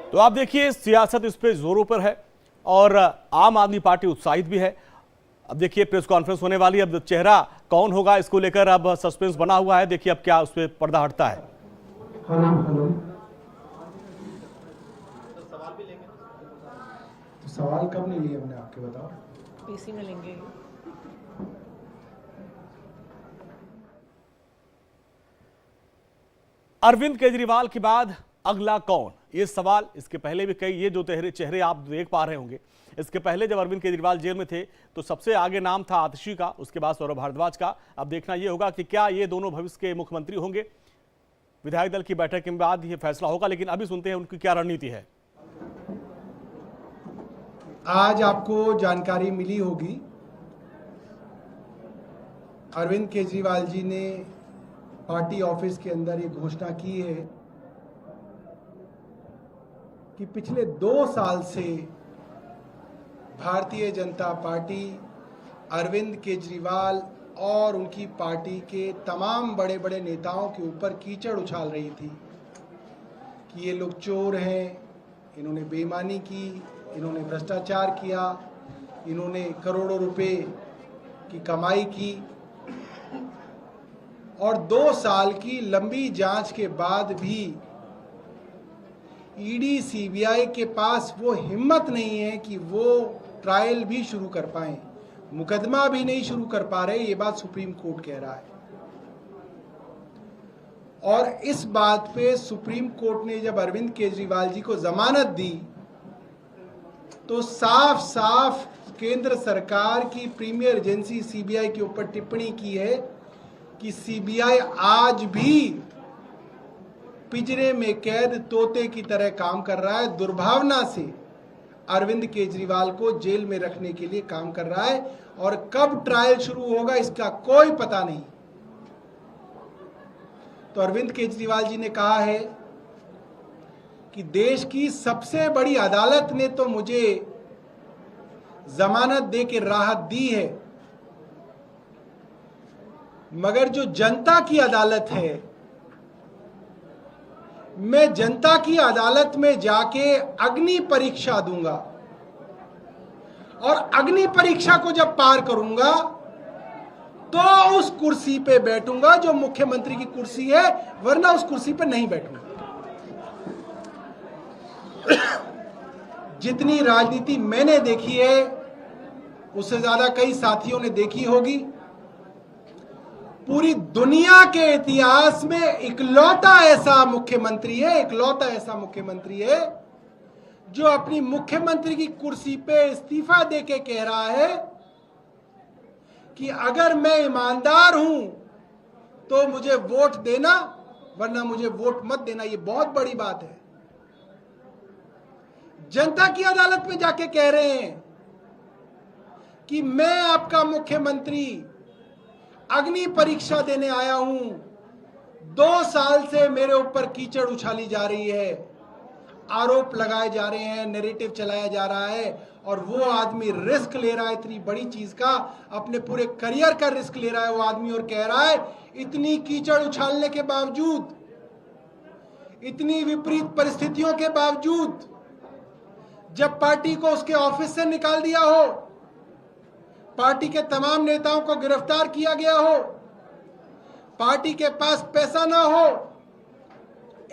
तो आप देखिए सियासत इस पे जोरों पर है और आम आदमी पार्टी उत्साहित भी है। अब देखिए प्रेस कॉन्फ्रेंस होने वाली है, अब चेहरा कौन होगा इसको लेकर अब सस्पेंस बना हुआ है। देखिए अब क्या उस पर पर्दा हटता है। हेलो तो सवाल कब नहीं लिए हमने आपके, बताओ। पीसी में लेंगे। अरविंद केजरीवाल के बाद अगला कौन, ये सवाल इसके पहले भी कई, ये जो चेहरे आप देख पा रहे होंगे, इसके पहले जब अरविंद केजरीवाल जेल में थे तो सबसे आगे नाम था आतिशी का, उसके बाद सौरभ भारद्वाज का। अब देखना यह होगा कि क्या ये दोनों भविष्य के मुख्यमंत्री होंगे। विधायक दल की बैठक के बाद यह फैसला होगा, लेकिन अभी सुनते हैं उनकी क्या रणनीति है। आज आपको जानकारी मिली होगी, अरविंद केजरीवाल जी ने पार्टी ऑफिस के अंदर ये घोषणा की है कि पिछले 2 साल से भारतीय जनता पार्टी अरविंद केजरीवाल और उनकी पार्टी के तमाम बड़े बड़े नेताओं के ऊपर कीचड़ उछाल रही थी कि ये लोग चोर हैं, इन्होंने बेईमानी की, इन्होंने भ्रष्टाचार किया, इन्होंने करोड़ों रुपए की कमाई की। और 2 साल की लंबी जांच के बाद भी ईडी सीबीआई के पास वो हिम्मत नहीं है कि वो ट्रायल भी शुरू कर पाए, मुकदमा भी नहीं शुरू कर पा रहे। ये बात सुप्रीम कोर्ट कह रहा है और इस बात पे सुप्रीम कोर्ट ने जब अरविंद केजरीवाल जी को जमानत दी तो साफ साफ केंद्र सरकार की प्रीमियर एजेंसी सीबीआई के ऊपर टिप्पणी की है कि सीबीआई आज भी पिंजरे में कैद तोते की तरह काम कर रहा है, दुर्भावना से अरविंद केजरीवाल को जेल में रखने के लिए काम कर रहा है और कब ट्रायल शुरू होगा इसका कोई पता नहीं। तो अरविंद केजरीवाल जी ने कहा है कि देश की सबसे बड़ी अदालत ने तो मुझे जमानत दे के राहत दी है, मगर जो जनता की अदालत है, मैं जनता की अदालत में जाके अग्नि परीक्षा दूंगा और अग्नि परीक्षा को जब पार करूंगा तो उस कुर्सी पे बैठूंगा जो मुख्यमंत्री की कुर्सी है, वरना उस कुर्सी पे नहीं बैठूंगा। जितनी राजनीति मैंने देखी है उससे ज्यादा कई साथियों ने देखी होगी। पूरी दुनिया के इतिहास में इकलौता ऐसा मुख्यमंत्री है जो अपनी मुख्यमंत्री की कुर्सी पे इस्तीफा देके कह रहा है कि अगर मैं ईमानदार हूं तो मुझे वोट देना, वरना मुझे वोट मत देना। ये बहुत बड़ी बात है। जनता की अदालत में जाके कह रहे हैं कि मैं आपका मुख्यमंत्री अग्नि परीक्षा देने आया हूं। 2 साल से मेरे ऊपर कीचड़ उछाली जा रही है, आरोप लगाए जा रहे हैं, नैरेटिव चलाया जा रहा है और वो आदमी रिस्क ले रहा है इतनी बड़ी चीज का, अपने पूरे करियर का रिस्क ले रहा है वो आदमी और कह रहा है इतनी कीचड़ उछालने के बावजूद, इतनी विपरीत परिस्थितियों के बावजूद, जब पार्टी को उसके ऑफिस से निकाल दिया हो, पार्टी के तमाम नेताओं को गिरफ्तार किया गया हो, पार्टी के पास पैसा ना हो,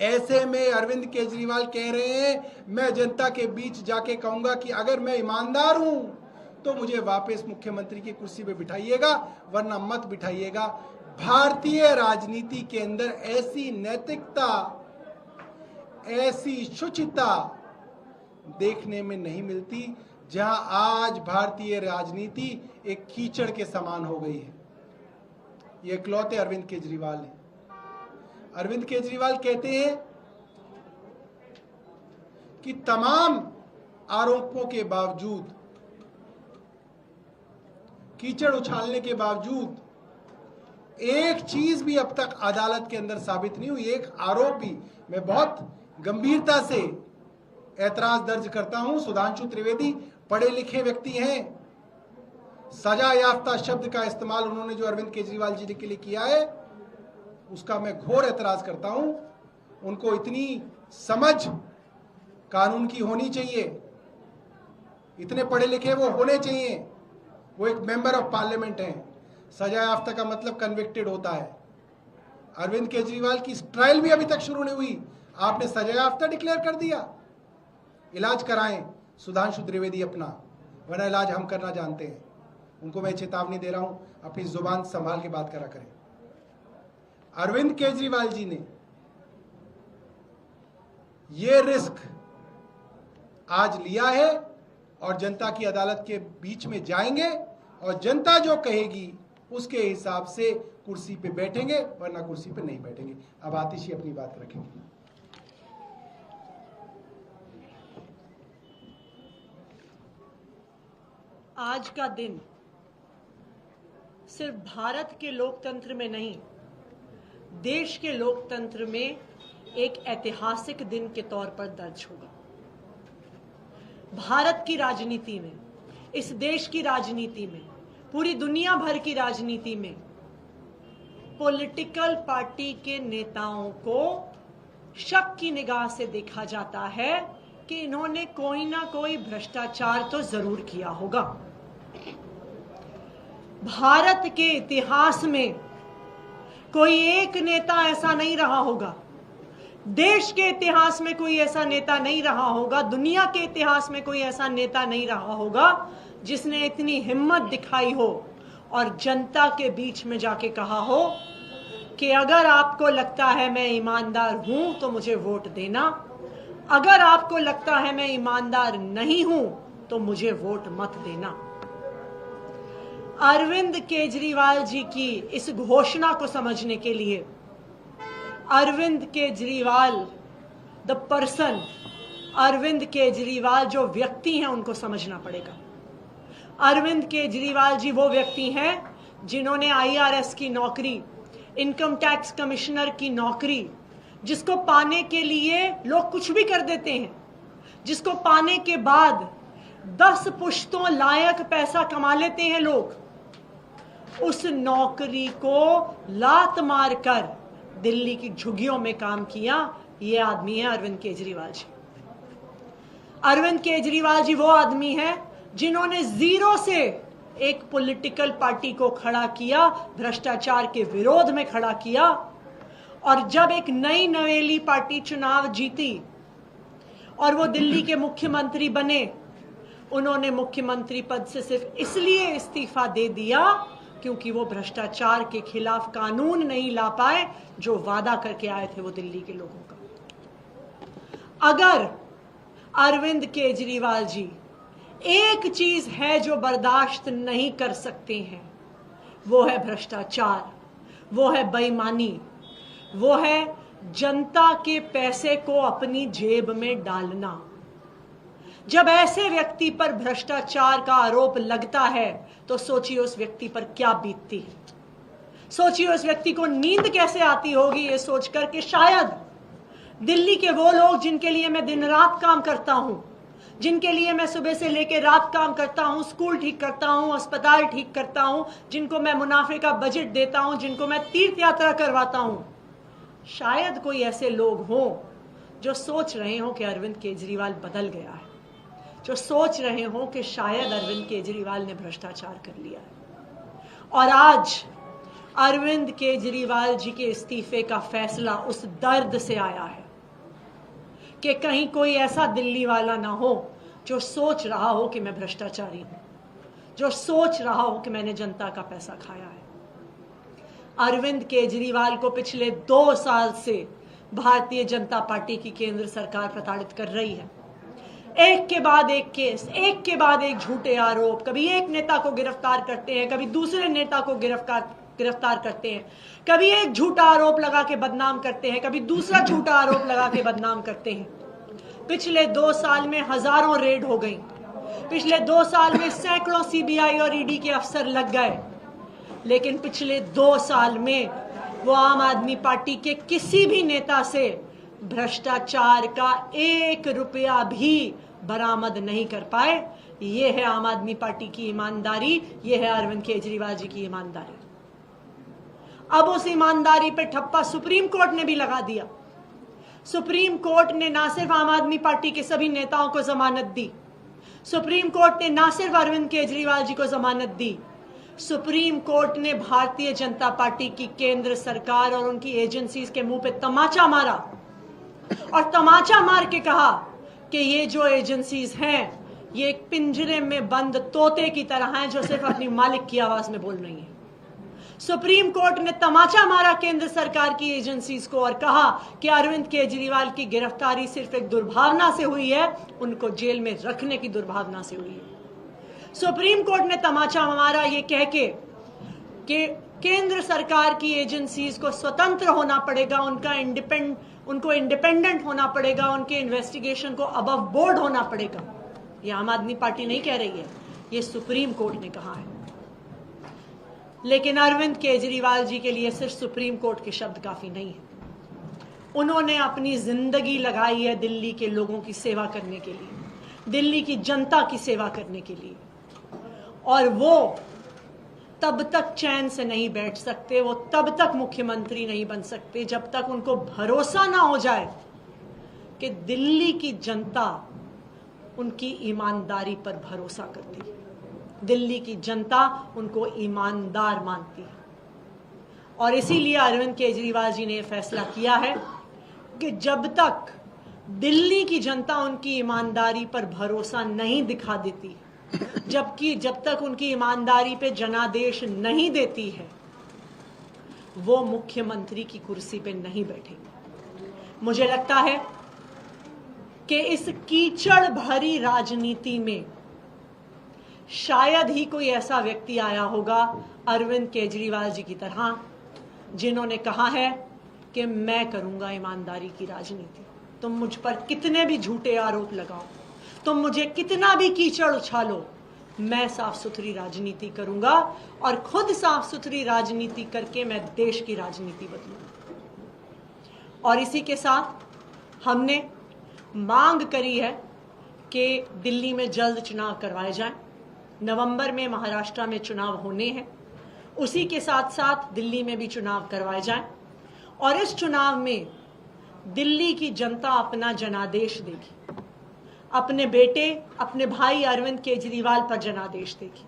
ऐसे में अरविंद केजरीवाल कह रहे हैं मैं जनता के बीच जाके कहूंगा कि अगर मैं ईमानदार हूं तो मुझे वापस मुख्यमंत्री की कुर्सी पे बिठाइएगा, वरना मत बिठाइएगा। भारतीय राजनीति के अंदर ऐसी नैतिकता, ऐसी शुचिता देखने में नहीं मिलती, जहां आज भारतीय राजनीति एक कीचड़ के समान हो गई है। ये इकलौते अरविंद केजरीवाल हैं। अरविंद केजरीवाल कहते हैं कि तमाम आरोपों के बावजूद, कीचड़ उछालने के बावजूद, एक चीज भी अब तक अदालत के अंदर साबित नहीं हुई, एक आरोप भी। मैं बहुत गंभीरता से ऐतराज दर्ज करता हूं। सुधांशु त्रिवेदी पढ़े लिखे व्यक्ति हैं, सजा याफ्ता शब्द का इस्तेमाल उन्होंने जो अरविंद केजरीवाल जी के लिए किया है उसका मैं घोर ऐतराज करता हूं। उनको इतनी समझ कानून की होनी चाहिए, इतने पढ़े लिखे वो होने चाहिए। वो एक मेंबर ऑफ पार्लियामेंट हैं। सजा याफ्ता का मतलब कन्विक्टेड होता है। अरविंद केजरीवाल की ट्रायल भी अभी तक शुरू नहीं हुई, आपने सजा याफ्ता डिक्लेयर कर दिया। इलाज कराएं सुधांशु त्रिवेदी अपना, वरना इलाज हम करना जानते हैं। उनको मैं चेतावनी दे रहा हूं, अपनी जुबान संभाल के बात करा करें। अरविंद केजरीवाल जी ने ये रिस्क आज लिया है और जनता की अदालत के बीच में जाएंगे और जनता जो कहेगी उसके हिसाब से कुर्सी पे बैठेंगे, वरना कुर्सी पे नहीं बैठेंगे। अब आतिशी अपनी बात रखेंगे। आज का दिन सिर्फ भारत के लोकतंत्र में नहीं, देश के लोकतंत्र में एक ऐतिहासिक दिन के तौर पर दर्ज होगा। भारत की राजनीति में, इस देश की राजनीति में, पूरी दुनिया भर की राजनीति में पॉलिटिकल पार्टी के नेताओं को शक की निगाह से देखा जाता है कि इन्होंने कोई ना कोई भ्रष्टाचार तो जरूर किया होगा। भारत के इतिहास में कोई एक नेता ऐसा नहीं रहा होगा, देश के इतिहास में कोई ऐसा नेता नहीं रहा होगा, दुनिया के इतिहास में कोई ऐसा नेता नहीं रहा होगा जिसने इतनी हिम्मत दिखाई हो और जनता के बीच में जाके कहा हो कि अगर आपको लगता है मैं ईमानदार हूं तो मुझे वोट देना, अगर आपको लगता है मैं ईमानदार नहीं हूं तो मुझे वोट मत देना। अरविंद केजरीवाल जी की इस घोषणा को समझने के लिए अरविंद केजरीवाल द पर्सन, अरविंद केजरीवाल जो व्यक्ति हैं उनको समझना पड़ेगा। अरविंद केजरीवाल जी वो व्यक्ति हैं जिन्होंने IRS की नौकरी, इनकम टैक्स कमिश्नर की नौकरी, जिसको पाने के लिए लोग कुछ भी कर देते हैं, जिसको पाने के बाद 10 पुश्तों लायक पैसा कमा लेते हैं लोग, उस नौकरी को लात मारकर दिल्ली की झुग्गियों में काम किया। ये आदमी है अरविंद केजरीवाल जी। अरविंद केजरीवाल जी वो आदमी है जिन्होंने जीरो से एक पॉलिटिकल पार्टी को खड़ा किया, भ्रष्टाचार के विरोध में खड़ा किया, और जब एक नई नवेली पार्टी चुनाव जीती और वो दिल्ली के मुख्यमंत्री बने, उन्होंने मुख्यमंत्री पद से सिर्फ इसलिए इस्तीफा दे दिया क्योंकि वो भ्रष्टाचार के खिलाफ कानून नहीं ला पाए जो वादा करके आए थे वो दिल्ली के लोगों का। अगर अरविंद केजरीवाल जी एक चीज है जो बर्दाश्त नहीं कर सकते हैं, वो है भ्रष्टाचार, वो है बेईमानी, वो है जनता के पैसे को अपनी जेब में डालना। जब ऐसे व्यक्ति पर भ्रष्टाचार का आरोप लगता है तो सोचिए उस व्यक्ति पर क्या बीतती है, सोचिए उस व्यक्ति को नींद कैसे आती होगी ये सोचकर कि शायद दिल्ली के वो लोग जिनके लिए मैं दिन रात काम करता हूं, जिनके लिए मैं सुबह से लेकर रात काम करता हूं, स्कूल ठीक करता हूं, अस्पताल ठीक करता हूं, जिनको मैं मुनाफे का बजट देता हूं, जिनको मैं तीर्थ यात्रा करवाता हूं, शायद कोई ऐसे लोग हों जो सोच रहे हों कि अरविंद केजरीवाल बदल गया है, जो सोच रहे हों कि शायद अरविंद केजरीवाल ने भ्रष्टाचार कर लिया है। और आज अरविंद केजरीवाल जी के इस्तीफे का फैसला उस दर्द से आया है कि कहीं कोई ऐसा दिल्ली वाला ना हो जो सोच रहा हो कि मैं भ्रष्टाचारी हूं, जो सोच रहा हो कि मैंने जनता का पैसा खाया है। अरविंद केजरीवाल को पिछले 2 साल से भारतीय जनता पार्टी की केंद्र सरकार प्रताड़ित कर रही है। एक के बाद एक केस, एक के बाद एक झूठे आरोप, कभी एक नेता को गिरफ्तार करते हैं, कभी दूसरे नेता को गिरफ्तार करते हैं, कभी एक झूठा आरोप लगा के बदनाम करते हैं, कभी दूसरा झूठा आरोप लगा के बदनाम करते हैं। पिछले 2 साल में हजारों रेड हो गई, पिछले 2 साल में सैकड़ों CBI और ED के अफसर लग गए, लेकिन पिछले 2 साल में वो आम आदमी पार्टी के किसी भी नेता से भ्रष्टाचार का 1 रुपया भी बरामद नहीं कर पाए। ये है आम आदमी पार्टी की ईमानदारी, ये है अरविंद केजरीवाल जी की ईमानदारी। अब उस ईमानदारी पे ठप्पा सुप्रीम कोर्ट ने भी लगा दिया। सुप्रीम कोर्ट ने ना सिर्फ आम आदमी पार्टी के सभी नेताओं को जमानत दी, सुप्रीम कोर्ट ने ना सिर्फ अरविंद केजरीवाल जी को जमानत दी, सुप्रीम कोर्ट ने भारतीय जनता पार्टी की केंद्र सरकार और उनकी एजेंसीज के मुंह पे तमाचा मारा और तमाचा मार के कहा कि ये जो एजेंसीज हैं ये एक पिंजरे में बंद तोते की तरह हैं जो सिर्फ अपनी मालिक की आवाज में बोल रही हैं। सुप्रीम कोर्ट ने तमाचा मारा केंद्र सरकार की एजेंसीज को और कहा कि अरविंद केजरीवाल की गिरफ्तारी सिर्फ एक दुर्भावना से हुई है, उनको जेल में रखने की दुर्भावना से हुई है। सुप्रीम कोर्ट ने तमाचा मारा ये कह के कि केंद्र सरकार की एजेंसीज को स्वतंत्र होना पड़ेगा, उनको इंडिपेंडेंट होना पड़ेगा, उनके इन्वेस्टिगेशन को अबव बोर्ड होना पड़ेगा। ये आम आदमी पार्टी नहीं कह रही है, ये सुप्रीम कोर्ट ने कहा है। लेकिन अरविंद केजरीवाल जी के लिए सिर्फ सुप्रीम कोर्ट के शब्द काफी नहीं है। उन्होंने अपनी जिंदगी लगाई है दिल्ली के लोगों की सेवा करने के लिए, दिल्ली की जनता की सेवा करने के लिए, और वो तब तक चैन से नहीं बैठ सकते, वो तब तक मुख्यमंत्री नहीं बन सकते जब तक उनको भरोसा ना हो जाए कि दिल्ली की जनता उनकी ईमानदारी पर भरोसा करती है, दिल्ली की जनता उनको ईमानदार मानती है। और इसीलिए अरविंद केजरीवाल जी ने यह फैसला किया है कि जब तक दिल्ली की जनता उनकी ईमानदारी पर भरोसा नहीं दिखा देती, जब तक उनकी ईमानदारी पे जनादेश नहीं देती है, वो मुख्यमंत्री की कुर्सी पे नहीं बैठेंगे। मुझे लगता है कि इस कीचड़ भरी राजनीति में शायद ही कोई ऐसा व्यक्ति आया होगा अरविंद केजरीवाल जी की तरह, जिन्होंने कहा है कि मैं करूंगा ईमानदारी की राजनीति। तुम मुझ पर कितने भी झूठे आरोप लगाओ, तुम मुझे कितना भी कीचड़ उछालो, मैं साफ सुथरी राजनीति करूंगा और खुद साफ सुथरी राजनीति करके मैं देश की राजनीति बदलूंगा। और इसी के साथ हमने मांग करी है कि दिल्ली में जल्द चुनाव करवाए जाएं। नवंबर में महाराष्ट्र में चुनाव होने हैं, उसी के साथ साथ दिल्ली में भी चुनाव करवाए जाएं और इस चुनाव में दिल्ली की जनता अपना जनादेश देगी, अपने बेटे, अपने भाई अरविंद केजरीवाल पर जनादेश देगी,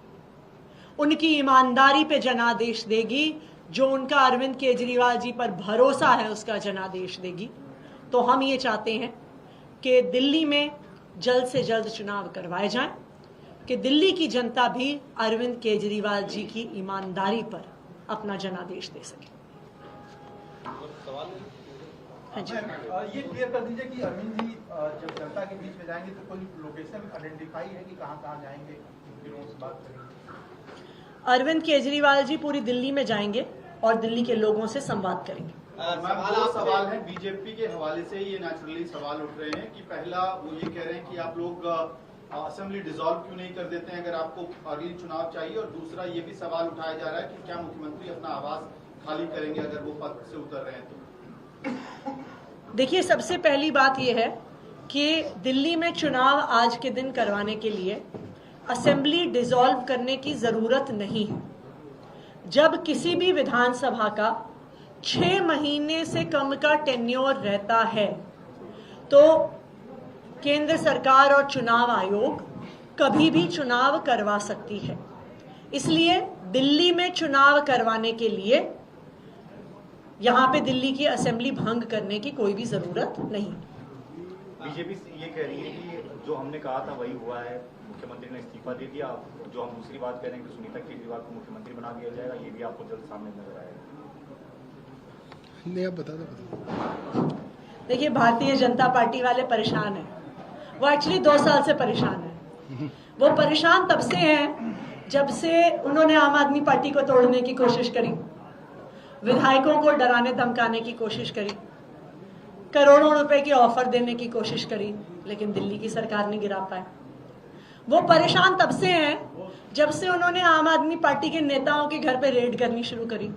उनकी ईमानदारी पे जनादेश देगी, जो उनका अरविंद केजरीवाल जी पर भरोसा है उसका जनादेश देगी। तो हम ये चाहते हैं कि दिल्ली में जल्द से जल्द चुनाव करवाए जाएं, कि दिल्ली की जनता भी अरविंद केजरीवाल जी की ईमानदारी पर अपना जनादेश दे सके। हाँ जी। ये क्लियर कर दीजिए कि अरविंद जी जब जनता के बीच में जाएंगे तो कोई लोकेशन आइडेंटिफाई है कि कहाँ जाएंगे, फिर उनसे बात करेंगे। अरविंद केजरीवाल जी पूरी दिल्ली में जाएंगे और दिल्ली के लोगों से संवाद करेंगे। सवाल है बीजेपी के हवाले से, ये नेचुरली सवाल उठ रहे हैं कि पहला वो ये कह रहे हैं कि आप लोग असेंबली डिसॉल्व क्यों नहीं कर देते हैं अगर आपको अगली चुनाव चाहिए, और दूसरा ये भी सवाल उठाया जा रहा है कि क्या मुख्यमंत्री अपना आवास खाली करेंगे अगर वो पद से उतर रहे हैं तो। देखिए, सबसे पहली बात यह है कि दिल्ली में चुनाव आज के दिन करवाने के लिए असेंबली डिसॉल्व करने की जरूरत नहीं है। जब किसी भी विधानसभा का 6 महीने से कम का टेन्योर रहता है तो केंद्र सरकार और चुनाव आयोग कभी भी चुनाव करवा सकती है। इसलिए दिल्ली में चुनाव करवाने के लिए यहाँ पे दिल्ली की असेंबली भंग करने की कोई भी जरूरत नहीं। बीजेपी ये कह रही है कि जो हमने कहा था वही हुआ है, मुख्यमंत्री ने इस्तीफा दे दिया। जो हम दूसरी बात कह रहे हैं कि सुनीता केजरीवाल को मुख्यमंत्री बना दिया जाएगा, ये भी आपको जल्द सामने नजर आएगा। नहीं, आप बता दो। देखिए, भारतीय जनता पार्टी वाले परेशान हैं। वो एक्चुअली 2 साल से परेशान है। वो परेशान तब से हैं जब से उन्होंने आम आदमी पार्टी को तोड़ने की कोशिश करी, विधायकों को डराने धमकाने की कोशिश करी, करोड़ों रुपए की ऑफर देने की कोशिश करी, लेकिन दिल्ली की सरकार नहीं गिरा पाए। वो परेशान तब से हैं जब से उन्होंने आम आदमी पार्टी के नेताओं के घर पे रेड करनी शुरू करी।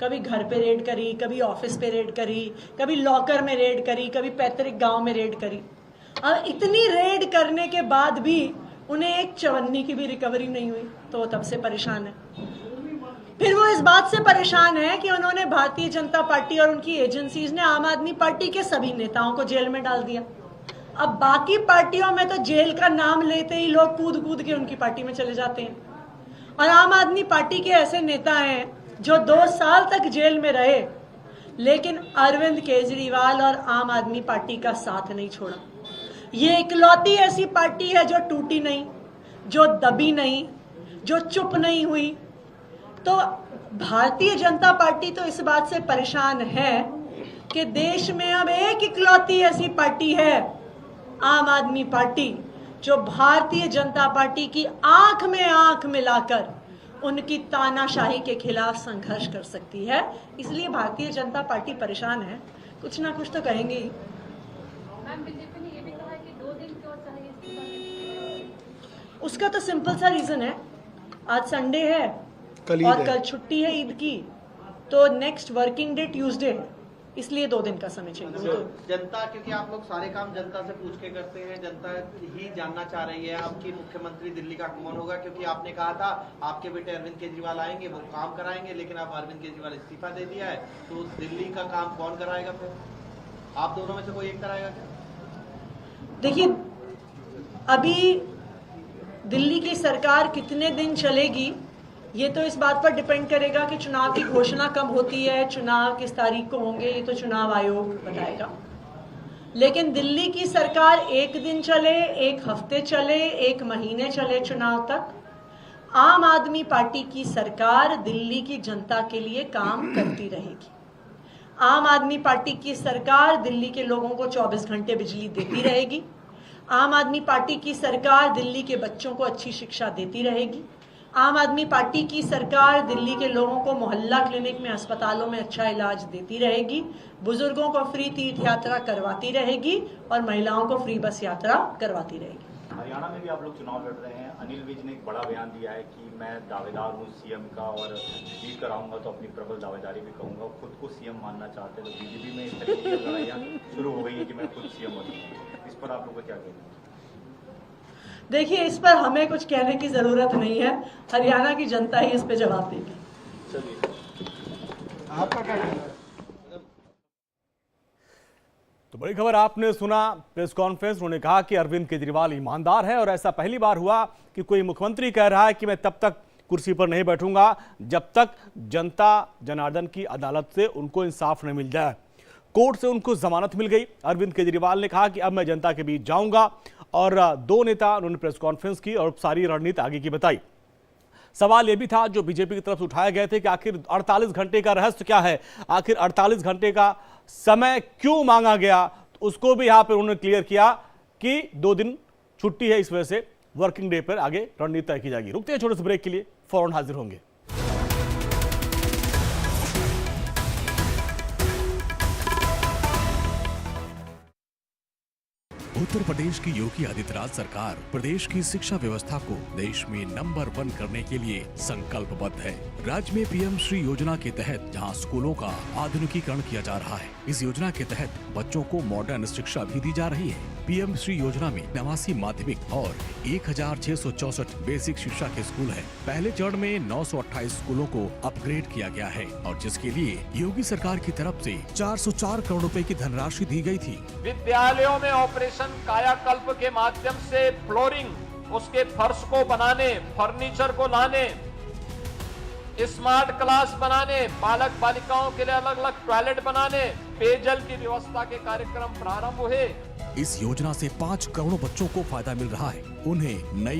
कभी घर पे रेड करी, कभी ऑफिस पे रेड करी, कभी लॉकर में रेड करी, कभी पैतृक गांव में रेड करी। अब इतनी रेड करने के बाद भी उन्हें एक चवन्नी की भी रिकवरी नहीं हुई, तो वो तब से परेशान है। फिर वो इस बात से परेशान है कि उन्होंने भारतीय जनता पार्टी और उनकी एजेंसीज ने आम आदमी पार्टी के सभी नेताओं को जेल में डाल दिया। अब बाकी पार्टियों में तो जेल का नाम लेते ही लोग कूद कूद के उनकी पार्टी में चले जाते हैं, और आम आदमी पार्टी के ऐसे नेता हैं जो 2 साल तक जेल में रहे लेकिन अरविंद केजरीवाल और आम आदमी पार्टी का साथ नहीं छोड़ा। ये इकलौती ऐसी पार्टी है जो टूटी नहीं, जो दबी नहीं, जो चुप नहीं हुई। तो भारतीय जनता पार्टी तो इस बात से परेशान है कि देश में अब एक इकलौती ऐसी पार्टी है, आम आदमी पार्टी, जो भारतीय जनता पार्टी की आंख में आंख मिलाकर उनकी तानाशाही के खिलाफ संघर्ष कर सकती है। इसलिए भारतीय जनता पार्टी परेशान है, कुछ ना कुछ तो कहेंगे ही। मैम, बीजेपी ने ये भी कहा है कि 2 दिन क्यों चाहिए इस्तीफा? उसका तो सिंपल सा रीजन है, आज संडे है और कल छुट्टी है ईद की, तो नेक्स्ट वर्किंग डे ट्यूसडे है, इसलिए 2 दिन का समय चाहिए। जनता, क्योंकि आप लोग सारे काम जनता से पूछ के करते हैं, जनता ही जानना चाह रही है आपकी मुख्यमंत्री दिल्ली का कौन होगा, क्योंकि आपने कहा था आपके बेटे अरविंद केजरीवाल आएंगे, वो काम कराएंगे, लेकिन अब अरविंद केजरीवाल इस्तीफा दे दिया है, तो दिल्ली का काम कौन कराएगा? फिर आप दोनों में से कोई एक कराएगा क्या? देखिए, अभी दिल्ली की सरकार कितने दिन चलेगी ये तो इस बात पर डिपेंड करेगा कि चुनाव की घोषणा कब होती है, चुनाव किस तारीख को होंगे, ये तो चुनाव आयोग बताएगा। लेकिन दिल्ली की सरकार 1 दिन चले, 1 हफ्ते चले, 1 महीने चले चुनाव तक, आम आदमी पार्टी की सरकार दिल्ली की जनता के लिए काम करती रहेगी। आम आदमी पार्टी की सरकार दिल्ली के लोगों को 24 घंटे बिजली देती रहेगी। आम आदमी पार्टी की सरकार दिल्ली के बच्चों को अच्छी शिक्षा देती रहेगी। आम आदमी पार्टी की सरकार दिल्ली के लोगों को मोहल्ला क्लिनिक में, अस्पतालों में अच्छा इलाज देती रहेगी, बुजुर्गों को फ्री तीर्थ यात्रा करवाती रहेगी और महिलाओं को फ्री बस यात्रा करवाती रहेगी। हरियाणा में भी आप लोग चुनाव लड़ रहे हैं। अनिल विज ने एक बड़ा बयान दिया है कि मैं दावेदार हूँ सीएम का, और जीत कर आऊंगा तो अपनी प्रबल दावेदारी भी कहूंगा। खुद को सीएम मानना चाहते हैं, तो बीजेपी में इस तरीके की लड़ाइयाँ शुरू हो गई है कि मैं खुद सीएम बनूंगा। इस पर आप लोग को क्या कहना है? देखिए, इस पर हमें कुछ कहने की जरूरत नहीं है, हरियाणा की जनता ही इस पे जवाब देगी। आपका क्या कहना है? तो बड़ी खबर आपने सुना, प्रेस कॉन्फ्रेंस। उन्होंने कहा कि अरविंद केजरीवाल ईमानदार है और ऐसा पहली बार हुआ कि कोई मुख्यमंत्री कह रहा है कि मैं तब तक कुर्सी पर नहीं बैठूंगा जब तक जनता जनार्दन की अदालत से उनको इंसाफ न मिल जाए। कोर्ट से उनको जमानत मिल गई। अरविंद केजरीवाल ने कहा कि अब मैं जनता के बीच जाऊंगा, और 2 नेता उन्होंने प्रेस कॉन्फ्रेंस की और सारी रणनीति आगे की बताई। सवाल यह भी था जो बीजेपी की तरफ से उठाए गए थे कि आखिर 48 घंटे का रहस्य क्या है, आखिर 48 घंटे का समय क्यों मांगा गया, तो उसको भी यहां पर उन्होंने क्लियर किया कि 2 दिन छुट्टी है, इस वजह से वर्किंग डे पर आगे रणनीति तय की जाएगी। रुकते हैं छोटे से ब्रेक के लिए, फौरन हाजिर होंगे। उत्तर प्रदेश की योगी आदित्यनाथ सरकार प्रदेश की शिक्षा व्यवस्था को देश में नंबर 1 करने के लिए संकल्पबद्ध है। राज्य में पीएम श्री योजना के तहत जहां स्कूलों का आधुनिकीकरण किया जा रहा है, इस योजना के तहत बच्चों को मॉडर्न शिक्षा भी दी जा रही है। पीएम श्री योजना में 89 माध्यमिक और 1664 बेसिक शिक्षा के स्कूल है। पहले चरण में 928 स्कूलों को अपग्रेड किया गया है, और जिसके लिए योगी सरकार की तरफ से 404 करोड़ रुपए की धनराशि दी गई थी। विद्यालयों में ऑपरेशन कायाकल्प के माध्यम से फ्लोरिंग, उसके फर्श को बनाने, फर्नीचर को लाने, स्मार्ट क्लास बनाने, बालक बालिकाओं के लिए अलग अलग टॉयलेट बनाने, पेयजल की व्यवस्था के कार्यक्रम प्रारंभ हुए। इस योजना से 5 करोड़ बच्चों को फायदा मिल रहा है। उन्हें नई